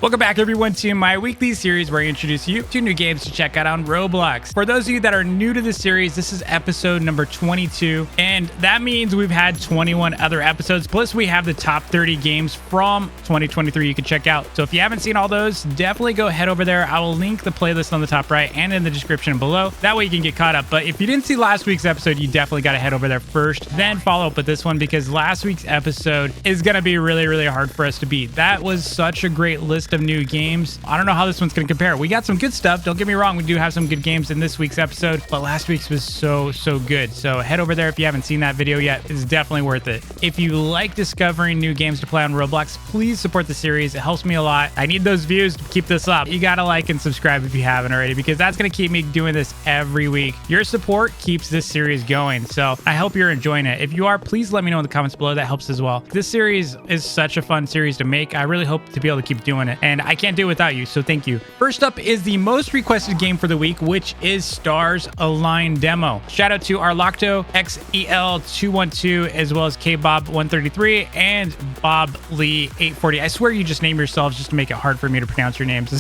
Welcome back everyone to my weekly series where I introduce you to new games to check out on Roblox. For those of you that are new to the series, this is episode number 22, and that means we've had 21 other episodes, plus we have the top 30 games from 2023 you can check out. So if you haven't seen all those, definitely go head over there. I will link the playlist on the top right and in the description below. That way you can get caught up. But if you didn't see last week's episode, you definitely got to head over there first, then follow up with this one, because last week's episode is going to be really hard for us to beat. That was such a great list of new games. I don't know how this one's going to compare. We got some good stuff. Don't get me wrong. We do have some good games in this week's episode, but last week's was so good. So head over there if you haven't seen that video yet. It's definitely worth it. If you like discovering new games to play on Roblox, please support the series. It helps me a lot. I need those views to keep this up. You got to like and subscribe if you haven't already, because that's going to keep me doing this every week. Your support keeps this series going. So I hope you're enjoying it. If you are, please let me know in the comments below. That helps as well. This series is such a fun series to make. I really hope to be able to keep doing it, and I can't do it without you, so thank you. First up is the most requested game for the week, which is Stars Align Demo. Shout out to Arlocto, XEL212, as well as KBob133 and Bob Lee 840. I swear you just name yourselves just to make it hard for me to pronounce your names.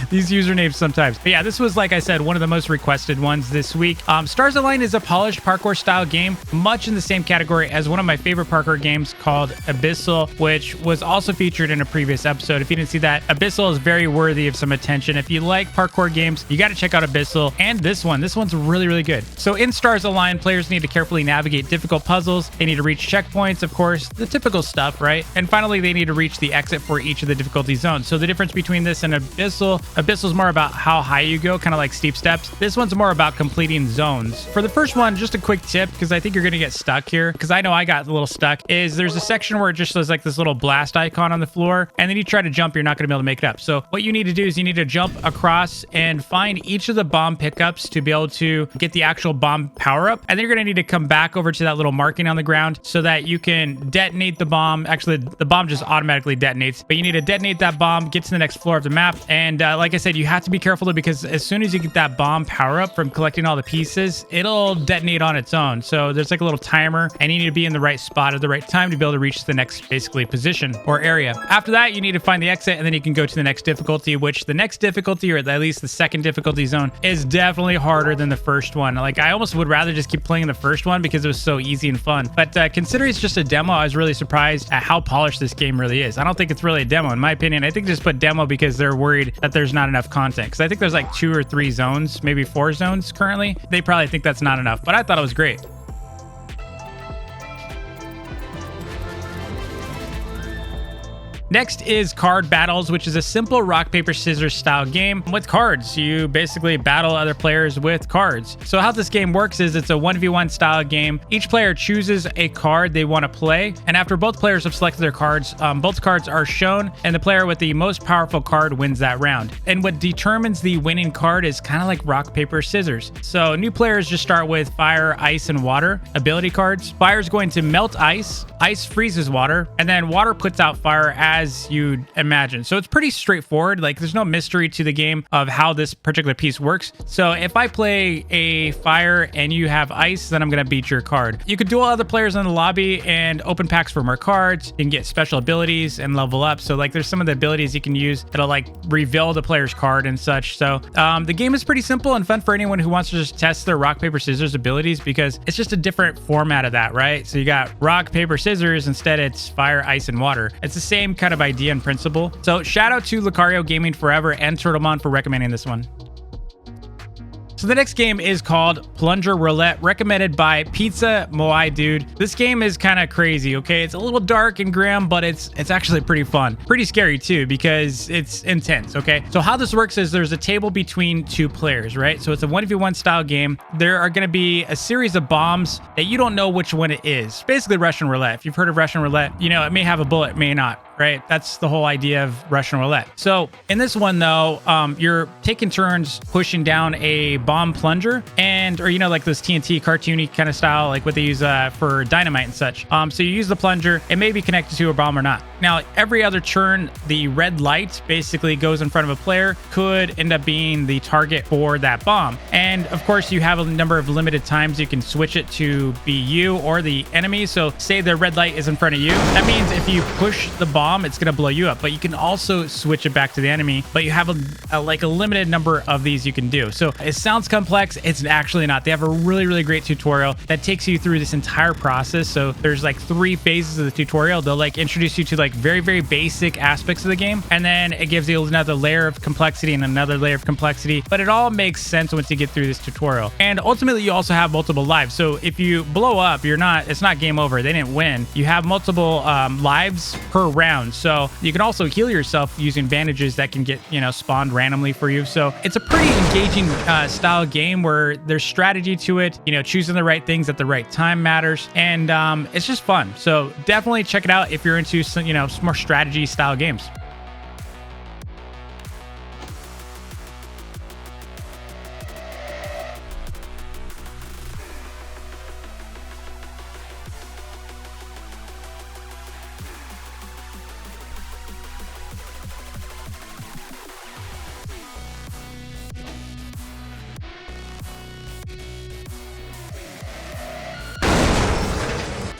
These usernames sometimes. But yeah, this was, like I said, one of the most requested ones this week. Stars Align is a polished parkour style game, much in the same category as one of my favorite parkour games called Abyssal, which was also featured in a previous episode. If you didn't see that, Abyssal is very worthy of some attention. If you like parkour games, you got to check out Abyssal and this one. This one's really good. So in Stars Align, players need to carefully navigate difficult puzzles. They need to reach checkpoints, of course, the typical stuff, right? And finally, they need to reach the exit for each of the difficulty zones. So the difference between this and Abyssal's more about how high you go, kind of like steep steps. This one's more about completing zones. For the first one, just a quick tip, because I think you're going to get stuck here, because I know I got a little stuck, is there's a section where it just says like this little blast icon on the floor, and then you try to jump, you're not going to be able to make it up. So what you need to do is you need to jump across and find each of the bomb pickups to be able to get the actual bomb power up. And then you're going to need to come back over to that little marking on the ground so that you can detonate the bomb. Actually, the bomb just automatically detonates, but you need to detonate that bomb, get to the next floor of the map. And like I said, you have to be careful though, because as soon as you get that bomb power up from collecting all the pieces, it'll detonate on its own. So there's like a little timer, and you need to be in the right spot at the right time to be able to reach the next basically position or area. After that, you need to find the exit, and then you can go to the next difficulty, which the next difficulty, or at least the second difficulty zone, is definitely harder than the first one. Like, I almost would rather just keep playing the first one because it was so easy and fun. But considering it's just a demo, I was really surprised at how polished this game really is. I don't think it's really a demo, in my opinion. I think they just put demo because they're worried that there's not enough content. Because I think there's like 2 or 3 zones, maybe 4 zones currently. They probably think that's not enough, but I thought it was great. Next is Card Battles, which is a simple rock, paper, scissors style game with cards. You basically battle other players with cards. So how this game works is it's a 1v1 style game. Each player chooses a card they want to play, and after both players have selected their cards, both cards are shown, and the player with the most powerful card wins that round. And what determines the winning card is kind of like rock, paper, scissors. So new players just start with fire, ice, and water ability cards. Fire is going to melt ice, ice freezes water, and then water puts out fire as you'd imagine. So it's pretty straightforward. Like, there's no mystery to the game of how this particular piece works. So if I play a fire and you have ice, then I'm going to beat your card. You could duel other players in the lobby and open packs for more cards. You can get special abilities and level up. So like, there's some of the abilities you can use that'll like reveal the player's card and such. So the game is pretty simple and fun for anyone who wants to just test their rock, paper, scissors abilities, because it's just a different format of that, right? So you got rock, paper, scissors. Instead, it's fire, ice, and water. It's the same kind of idea and principle. So shout out to Lucario Gaming Forever and Turtlemon for recommending this one. So the next game is called Plunger Roulette, recommended by Pizza Moai Dude. This game is kind of crazy, okay? It's a little dark and grim, but it's actually pretty fun. Pretty scary too, because it's intense, okay? So how this works is there's a table between 2 players, right? So it's a 1v1 style game. There are going to be a series of bombs that you don't know which one it is. Basically Russian roulette. If you've heard of Russian roulette, you know, it may have a bullet, it may not. Right? That's the whole idea of Russian roulette. So in this one though, you're taking turns pushing down a bomb plunger, or you know, like this TNT cartoony kind of style, like what they use for dynamite and such. So you use the plunger. It may be connected to a bomb or not. Now, every other turn, the red light basically goes in front of a player, could end up being the target for that bomb. And of course, you have a number of limited times you can switch it to be you or the enemy. So say the red light is in front of you. That means if you push the bomb bomb, it's gonna blow you up. But you can also switch it back to the enemy, but you have a limited number of these you can do. So it sounds complex, it's actually not. They have a really great tutorial that takes you through this entire process. So there's like 3 phases of the tutorial. They'll like introduce you to like very basic aspects of the game, and then it gives you another layer of complexity and another layer of complexity, but it all makes sense once you get through this tutorial. And ultimately you also have multiple lives. So if you blow up, it's not game over. They didn't win. You have multiple lives per round. So you can also heal yourself using bandages that can get, spawned randomly for you. So it's a pretty engaging style game where there's strategy to it. Choosing the right things at the right time matters, and it's just fun. So definitely check it out if you're into some, some more strategy style games.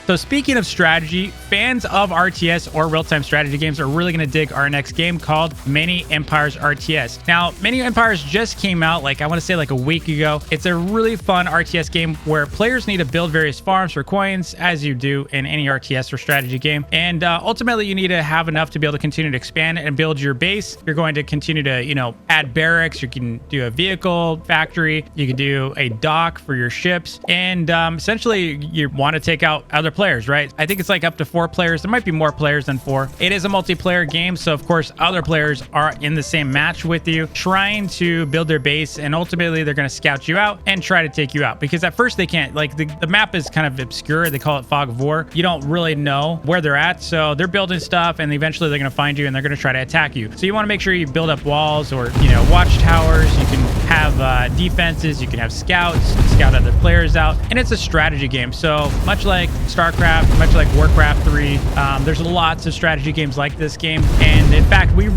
So speaking of strategy, fans of RTS or real-time strategy games are really going to dig our next game called Many Empires RTS. Now, Many Empires just came out, I want to say a week ago. It's a really fun RTS game where players need to build various farms for coins, as you do in any RTS or strategy game. And ultimately, you need to have enough to be able to continue to expand and build your base. You're going to continue to, add barracks. You can do a vehicle factory. You can do a dock for your ships. And essentially, you want to take out other players, right? I think it's up to 4 players. There might be more players than 4. It is a multiplayer game, so of course other players are in the same match with you, trying to build their base, and ultimately they're going to scout you out and try to take you out, because at first they can't. The map is kind of obscure. They call it Fog of War. You don't really know where they're at, so they're building stuff, and eventually they're going to find you and they're going to try to attack you. So you want to make sure you build up walls or watchtowers. You can have defenses. You can have scouts, scout other players out, and it's a strategy game. So much like StarCraft, much like Warcraft 3, there's lots of strategy games like this game. And in fact, we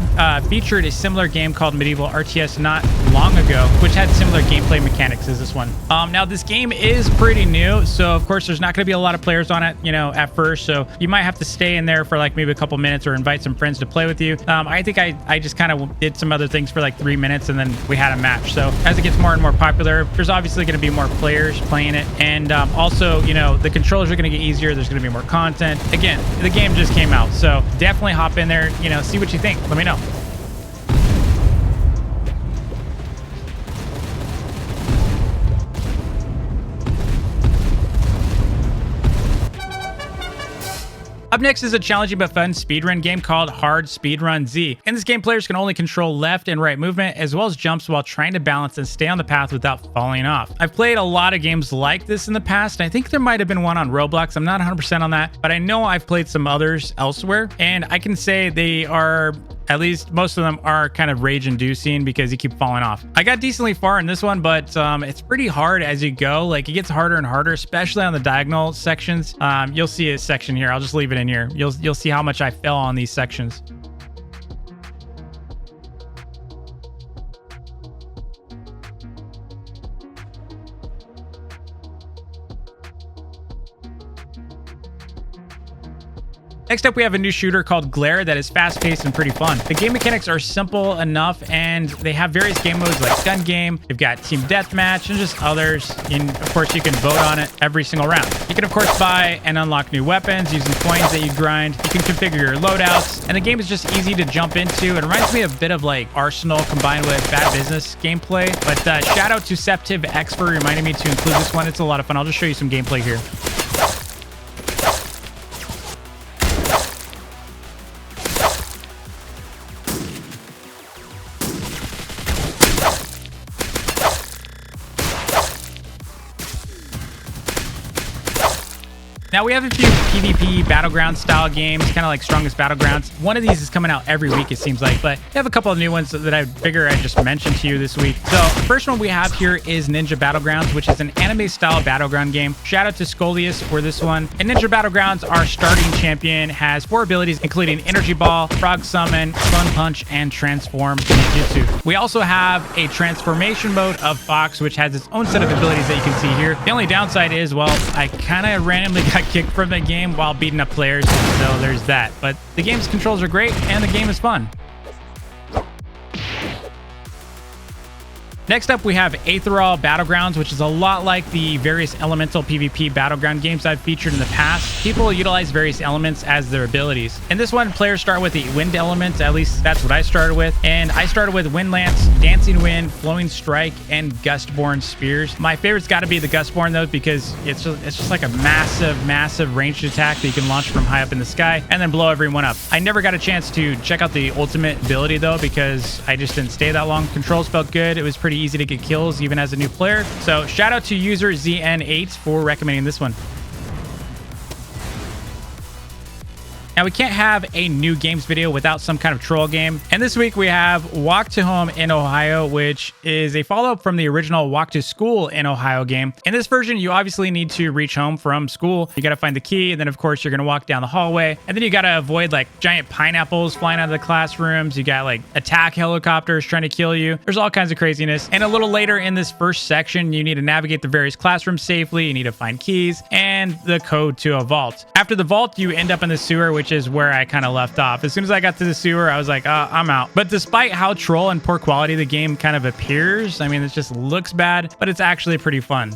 featured a similar game called Medieval RTS not long ago, which had similar gameplay mechanics as this one. Now this game is pretty new, so of course there's not going to be a lot of players on it, at first. So you might have to stay in there for maybe a couple minutes or invite some friends to play with you. I think I just kind of did some other things for 3 minutes, and then we had a match. So as it gets more and more popular, there's obviously going to be more players playing it, and also the controllers are going to get easier. There's going to be more content. Again, the game just came out, so definitely hop in there, see what you think. Let me know. Up next is a challenging but fun speedrun game called Speedrun Z. In this game, players can only control left and right movement, as well as jumps, while trying to balance and stay on the path without falling off. I've played a lot of games like this in the past. I think there might have been one on Roblox. I'm not 100% on that, but I know I've played some others elsewhere, and I can say they are, at least most of them are, kind of rage-inducing because you keep falling off. I got decently far in this one, but it's pretty hard as you go. It gets harder and harder, especially on the diagonal sections. You'll see a section here. I'll just leave it in here. You'll see how much I fell on these sections. Next up, we have a new shooter called Glare that is fast-paced and pretty fun. The game mechanics are simple enough, and they have various game modes like gun game. You've got team deathmatch and just others. And of course, you can vote on it every single round. You can, of course, buy and unlock new weapons using coins that you grind. You can configure your loadouts, and the game is just easy to jump into. It reminds me a bit of Arsenal combined with Bad Business gameplay. But shout out to Septiv X for reminding me to include this one. It's a lot of fun. I'll just show you some gameplay here. Now we have a few PvP Battleground style games, kind of like Strongest Battlegrounds. One of these is coming out every week, it seems like, but we have a couple of new ones that I figure I just mentioned to you this week. So the first one we have here is Ninja Battlegrounds, which is an anime style battleground game. Shout out to Scolius for this one. And Ninja Battlegrounds, our starting champion, has 4 abilities, including Energy Ball, Frog Summon, Sun Punch, and Transform Ninjutsu. We also have a transformation mode of Fox, which has its own set of abilities that you can see here. The only downside is, well, I kind of randomly got got kicked from the game while beating up players, so there's that. But the game's controls are great, and the game is fun. Next up, we have Atherall Battlegrounds, which is a lot like the various elemental PvP battleground games I've featured in the past. People utilize various elements as their abilities. In this one, players start with the wind element, at least that's what I started with. And I started with Wind Lance, Dancing Wind, Flowing Strike, and Gustborn Spears. My favorite's got to be the Gustborn though, because it's just like a massive ranged attack that you can launch from high up in the sky and then blow everyone up. I never got a chance to check out the ultimate ability though, because I just didn't stay that long. Controls felt good. It was pretty easy to get kills even as a new player. So shout out to user ZN8 for recommending this one. Now, we can't have a new games video without some kind of troll game. And this week we have Walk to Home in Ohio, which is a follow-up from the original Walk to School in Ohio game. In this version, you obviously need to reach home from school. You got to find the key, and then of course you're going to walk down the hallway. And then you got to avoid like giant pineapples flying out of the classrooms. You got like attack helicopters trying to kill you. There's all kinds of craziness. And a little later in this first section, you need to navigate the various classrooms safely. You need to find keys and the code to a vault. After the vault, you end up in the sewer, which is where I kind of left off. As soon as I got to the sewer, I was like, I'm out. But despite how troll and poor quality the game kind of appears, I mean, it just looks bad, but it's actually pretty fun.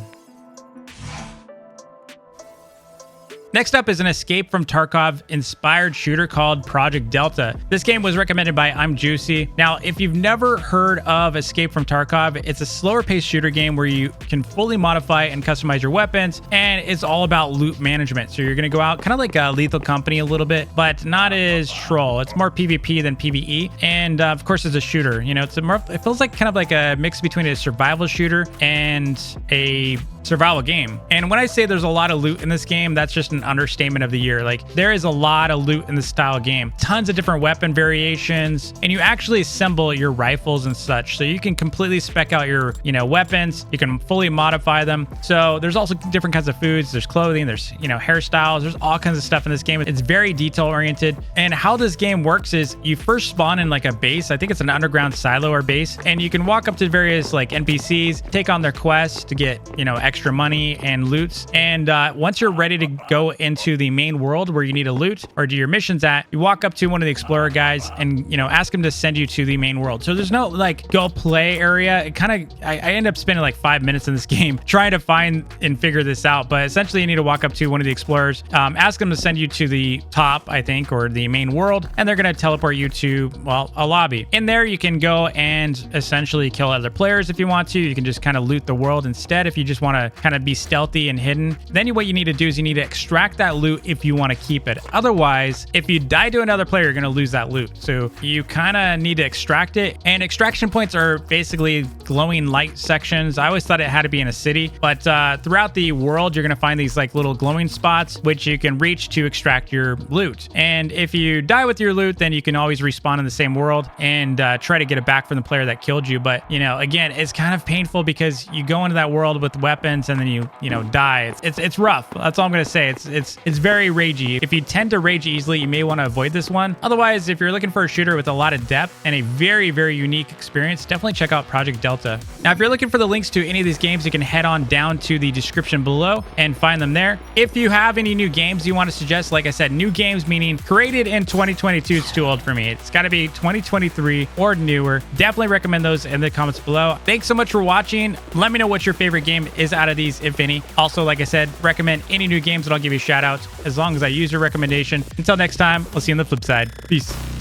Next up is an Escape from Tarkov inspired shooter called Project Delta. This game was recommended by I'm Juicy. Now, if you've never heard of Escape from Tarkov, it's a slower paced shooter game where you can fully modify and customize your weapons, and it's all about loot management. So you're going to go out kind of like a Lethal Company a little bit, but not as troll. It's more PvP than PvE. And of course, it's a shooter. You know, it feels like kind of like a mix between a survival shooter and a survival game. And when I say there's a lot of loot in this game, that's just an understatement of the year. Like, there is a lot of loot in this style game, tons of different weapon variations, and you actually assemble your rifles and such, so you can completely spec out your weapons. You can fully modify them. So there's also different kinds of foods, there's clothing, there's hairstyles, there's all kinds of stuff in this game. It's very detail oriented. And how this game works is you first spawn in like a base. I think it's an underground silo or base, and you can walk up to various like NPCs, take on their quests to get extra money and loots. And once you're ready to go into the main world where you need to loot or do your missions at, you walk up to one of the explorer guys and ask him to send you to the main world. So there's no like go play area. It kind of I end up spending like 5 minutes in this game trying to find and figure this out. But essentially you need to walk up to one of the explorers, ask them to send you to the top, I think, or the main world, and they're going to teleport you to, well, a lobby. In there you can go and essentially kill other players if you want to. You can just kind of loot the world instead if you just want to kind of be stealthy and hidden. Then what you need to do is you need to extract that loot if you want to keep it. Otherwise, if you die to another player, you're going to lose that loot. So you kind of need to extract it. And extraction points are basically glowing light sections. I always thought it had to be in a city, but throughout the world, you're going to find these like little glowing spots, which you can reach to extract your loot. And if you die with your loot, then you can always respawn in the same world and try to get it back from the player that killed you. But, again, it's kind of painful because you go into that world with weapons and then you die. It's rough. That's all I'm going to say. It's very ragey. If you tend to rage easily, you may want to avoid this one. Otherwise, if you're looking for a shooter with a lot of depth and a very, very unique experience, definitely check out Project Delta. Now, if you're looking for the links to any of these games, you can head on down to the description below and find them there. If you have any new games you want to suggest, like I said, new games meaning created in 2022 is too old for me. It's got to be 2023 or newer. Definitely recommend those in the comments below. Thanks so much for watching. Let me know what your favorite game is out of these, if any. Also, like I said, recommend any new games and I'll give you a shout out as long as I use your recommendation. Until next time, I'll see you on the flip side. Peace.